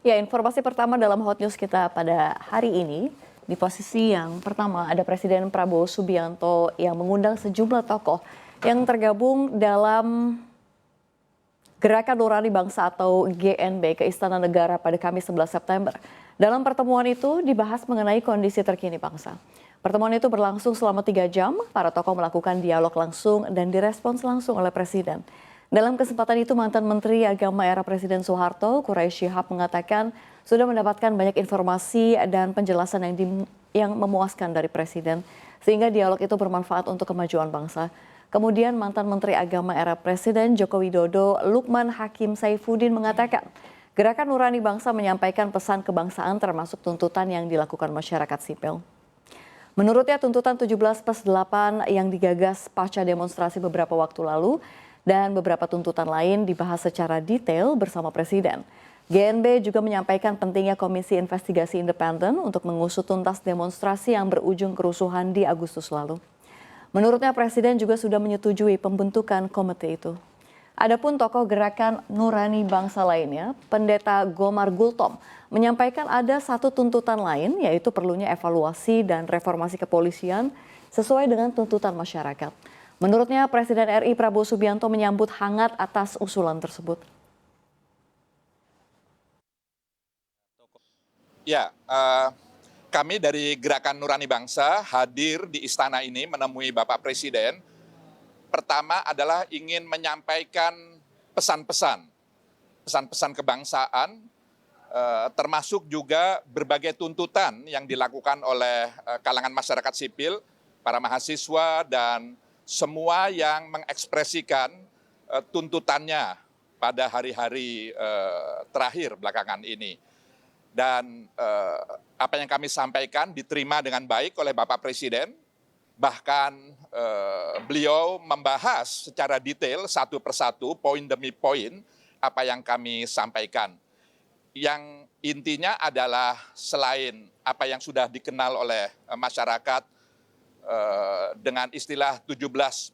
Ya, informasi pertama dalam Hot News kita pada hari ini, di posisi yang pertama ada Presiden Prabowo Subianto yang mengundang sejumlah tokoh yang tergabung dalam Gerakan Nurani Bangsa atau GNB ke Istana Negara pada Kamis 11 September. Dalam pertemuan itu dibahas mengenai kondisi terkini bangsa. Pertemuan itu berlangsung selama 3 jam, para tokoh melakukan dialog langsung dan direspons langsung oleh Presiden. Dalam kesempatan itu mantan Menteri Agama era Presiden Soeharto, Quraisy Shihab mengatakan sudah mendapatkan banyak informasi dan penjelasan yang memuaskan dari Presiden, sehingga dialog itu bermanfaat untuk kemajuan bangsa. Kemudian mantan Menteri Agama era Presiden Joko Widodo, Lukman Hakim Saifuddin mengatakan, Gerakan Nurani Bangsa menyampaikan pesan kebangsaan termasuk tuntutan yang dilakukan masyarakat sipil. Menurutnya tuntutan 17+8 yang digagas pasca demonstrasi beberapa waktu lalu dan beberapa tuntutan lain dibahas secara detail bersama Presiden. GNB juga menyampaikan pentingnya Komisi Investigasi Independen untuk mengusut tuntas demonstrasi yang berujung kerusuhan di Agustus lalu. Menurutnya Presiden juga sudah menyetujui pembentukan komite itu. Adapun tokoh Gerakan Nurani Bangsa lainnya, Pendeta Gomar Gultom, menyampaikan ada satu tuntutan lain, yaitu perlunya evaluasi dan reformasi kepolisian sesuai dengan tuntutan masyarakat. Menurutnya Presiden RI Prabowo Subianto menyambut hangat atas usulan tersebut. Ya, kami dari Gerakan Nurani Bangsa hadir di istana ini menemui Bapak Presiden. Pertama adalah ingin menyampaikan pesan-pesan kebangsaan, termasuk juga berbagai tuntutan yang dilakukan oleh kalangan masyarakat sipil, para mahasiswa, dan semua yang mengekspresikan tuntutannya pada hari-hari terakhir belakangan ini. Dan apa yang kami sampaikan diterima dengan baik oleh Bapak Presiden. Bahkan beliau membahas secara detail satu persatu, poin demi poin, apa yang kami sampaikan. Yang intinya adalah selain apa yang sudah dikenal oleh masyarakat dengan istilah 17+8,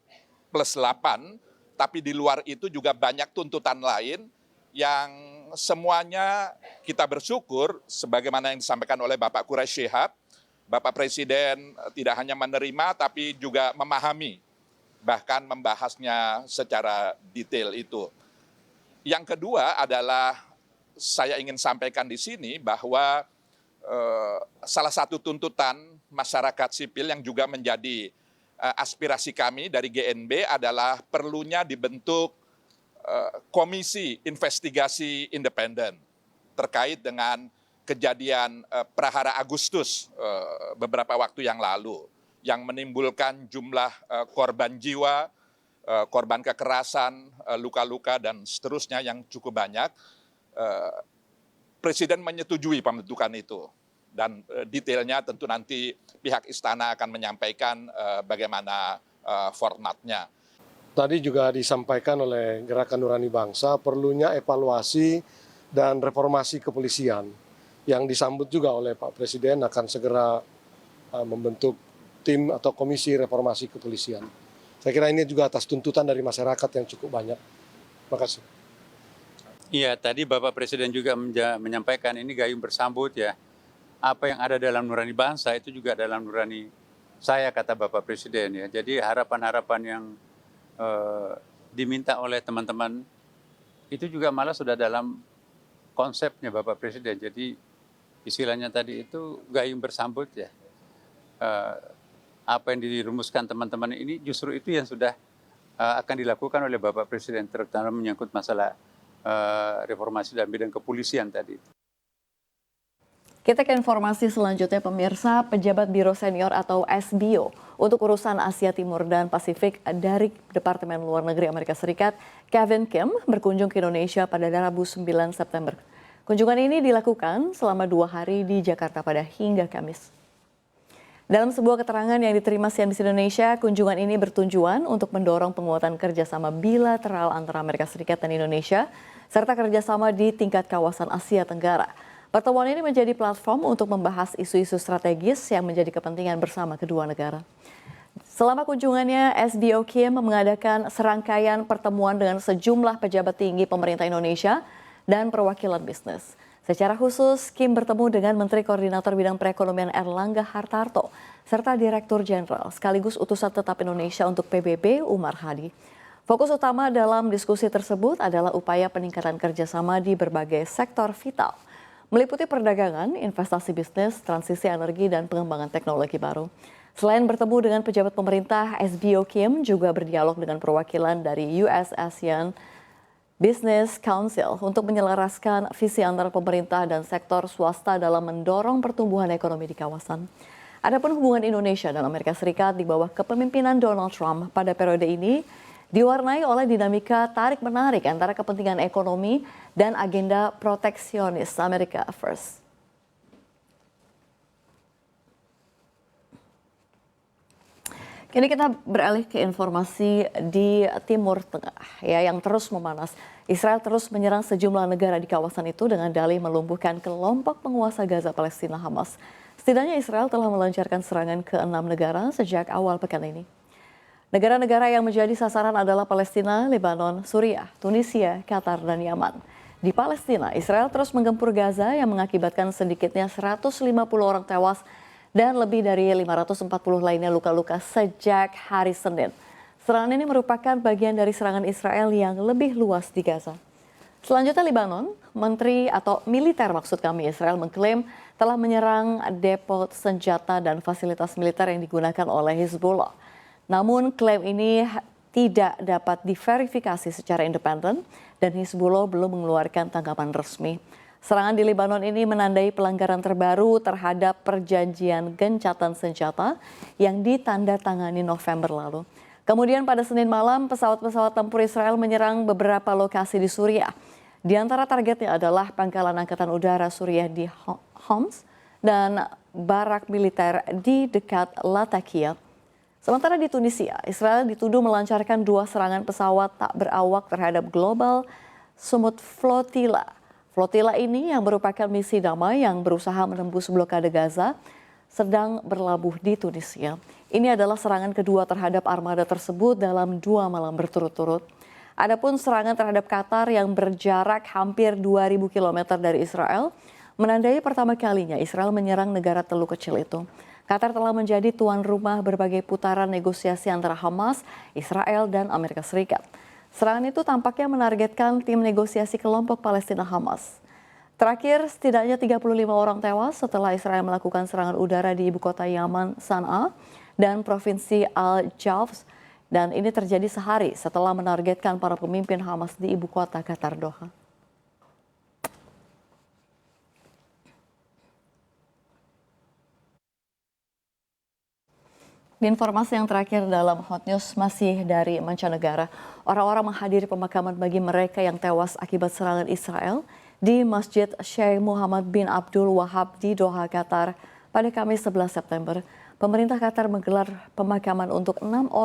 tapi di luar itu juga banyak tuntutan lain yang semuanya kita bersyukur sebagaimana yang disampaikan oleh Bapak Quraisy Shihab, Bapak Presiden tidak hanya menerima tapi juga memahami, bahkan membahasnya secara detail itu. Yang kedua adalah saya ingin sampaikan di sini bahwa salah satu tuntutan masyarakat sipil yang juga menjadi aspirasi kami dari GNB adalah perlunya dibentuk Komisi Investigasi Independen terkait dengan kejadian Prahara Agustus beberapa waktu yang lalu yang menimbulkan jumlah korban jiwa, korban kekerasan, luka-luka dan seterusnya yang cukup banyak. Presiden menyetujui pembentukan itu dan detailnya tentu nanti pihak istana akan menyampaikan bagaimana formatnya. Tadi juga disampaikan oleh Gerakan Nurani Bangsa perlunya evaluasi dan reformasi kepolisian yang disambut juga oleh Pak Presiden akan segera membentuk tim atau komisi reformasi kepolisian. Saya kira ini juga atas tuntutan dari masyarakat yang cukup banyak. Terima kasih. Iya, tadi Bapak Presiden juga menyampaikan ini gayung bersambut ya. Apa yang ada dalam Nurani Bangsa itu juga dalam Nurani saya, kata Bapak Presiden ya. Jadi harapan-harapan yang diminta oleh teman-teman itu juga malah sudah dalam konsepnya Bapak Presiden. Jadi istilahnya tadi itu gayung bersambut ya. Apa yang dirumuskan teman-teman ini justru itu yang sudah akan dilakukan oleh Bapak Presiden, terutama menyangkut masalah reformasi dalam bidang kepolisian tadi. Kita ke informasi selanjutnya pemirsa, pejabat Biro Senior atau SBO untuk urusan Asia Timur dan Pasifik dari Departemen Luar Negeri Amerika Serikat, Kevin Kim, berkunjung ke Indonesia pada Rabu 9 September. Kunjungan ini dilakukan selama 2 hari di Jakarta pada hingga Kamis. Dalam sebuah keterangan yang diterima CNBC Indonesia, kunjungan ini bertujuan untuk mendorong penguatan kerjasama bilateral antara Amerika Serikat dan Indonesia, serta kerjasama di tingkat kawasan Asia Tenggara. Pertemuan ini menjadi platform untuk membahas isu-isu strategis yang menjadi kepentingan bersama kedua negara. Selama kunjungannya, SBO Kim mengadakan serangkaian pertemuan dengan sejumlah pejabat tinggi pemerintah Indonesia dan perwakilan bisnis. Secara khusus, Kim bertemu dengan Menteri Koordinator Bidang Perekonomian Erlangga Hartarto, serta Direktur Jenderal sekaligus Utusan Tetap Indonesia untuk PBB Umar Hadi. Fokus utama dalam diskusi tersebut adalah upaya peningkatan kerjasama di berbagai sektor vital, meliputi perdagangan, investasi bisnis, transisi energi, dan pengembangan teknologi baru. Selain bertemu dengan pejabat pemerintah, SBO Kim juga berdialog dengan perwakilan dari US-ASEAN Business Council untuk menyelaraskan visi antara pemerintah dan sektor swasta dalam mendorong pertumbuhan ekonomi di kawasan. Adapun hubungan Indonesia dan Amerika Serikat di bawah kepemimpinan Donald Trump pada periode ini diwarnai oleh dinamika tarik-menarik antara kepentingan ekonomi dan agenda proteksionis America First. Kini kita beralih ke informasi di Timur Tengah yang terus memanas. Israel terus menyerang sejumlah negara di kawasan itu dengan dalih melumpuhkan kelompok penguasa Gaza Palestina Hamas. Setidaknya Israel telah melancarkan serangan ke 6 negara sejak awal pekan ini. Negara-negara yang menjadi sasaran adalah Palestina, Lebanon, Suriah, Tunisia, Qatar, dan Yaman. Di Palestina, Israel terus menggempur Gaza yang mengakibatkan sedikitnya 150 orang tewas dan lebih dari 540 lainnya luka-luka sejak hari Senin. Serangan ini merupakan bagian dari serangan Israel yang lebih luas di Gaza. Selanjutnya Lebanon, militer Israel mengklaim telah menyerang depo senjata dan fasilitas militer yang digunakan oleh Hizbullah. Namun klaim ini tidak dapat diverifikasi secara independen dan Hizbullah belum mengeluarkan tanggapan resmi. Serangan di Lebanon ini menandai pelanggaran terbaru terhadap perjanjian gencatan senjata yang ditandatangani November lalu. Kemudian pada Senin malam, pesawat-pesawat tempur Israel menyerang beberapa lokasi di Suriah. Di antara targetnya adalah pangkalan angkatan udara Suriah di Homs dan barak militer di dekat Latakia. Sementara di Tunisia, Israel dituduh melancarkan 2 serangan pesawat tak berawak terhadap Global Sumut Flotilla. Flotilla ini yang merupakan misi damai yang berusaha menembus blokade Gaza sedang berlabuh di Tunisia. Ini adalah serangan kedua terhadap armada tersebut dalam 2 malam berturut-turut. Adapun serangan terhadap Qatar yang berjarak hampir 2.000 km dari Israel menandai pertama kalinya Israel menyerang negara Teluk Kecil itu. Qatar telah menjadi tuan rumah berbagai putaran negosiasi antara Hamas, Israel, dan Amerika Serikat. Serangan itu tampaknya menargetkan tim negosiasi kelompok Palestina Hamas. Terakhir, setidaknya 35 orang tewas setelah Israel melakukan serangan udara di ibu kota Yaman, San'a, dan provinsi Al-Jawf. Dan ini terjadi sehari setelah menargetkan para pemimpin Hamas di ibu kota Qatar, Doha. Informasi yang terakhir dalam Hot News masih dari mancanegara. Orang-orang menghadiri pemakaman bagi mereka yang tewas akibat serangan Israel di Masjid Sheikh Muhammad bin Abdul Wahab di Doha, Qatar pada Kamis 11 September. Pemerintah Qatar menggelar pemakaman untuk 6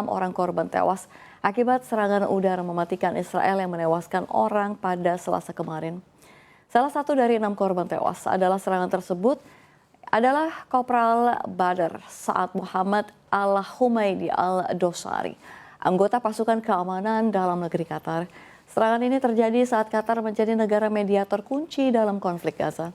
orang korban tewas akibat serangan udara mematikan Israel yang menewaskan orang pada Selasa kemarin. Salah satu dari 6 korban tewas adalah serangan tersebut adalah Kopral Badr Saad Muhammad Al-Humaidi Al-Dosari, anggota pasukan keamanan dalam negeri Qatar. Serangan ini terjadi saat Qatar menjadi negara mediator kunci dalam konflik Gaza.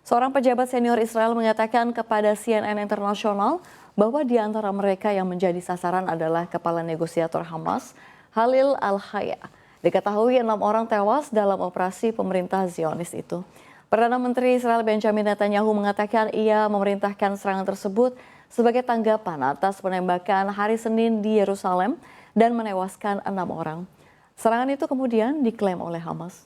Seorang pejabat senior Israel mengatakan kepada CNN Internasional bahwa di antara mereka yang menjadi sasaran adalah kepala negosiator Hamas, Khalil Al-Haya. Diketahui 6 orang tewas dalam operasi pemerintah Zionis itu. Perdana Menteri Israel Benjamin Netanyahu mengatakan ia memerintahkan serangan tersebut sebagai tanggapan atas penembakan hari Senin di Yerusalem dan menewaskan 6 orang. Serangan itu kemudian diklaim oleh Hamas.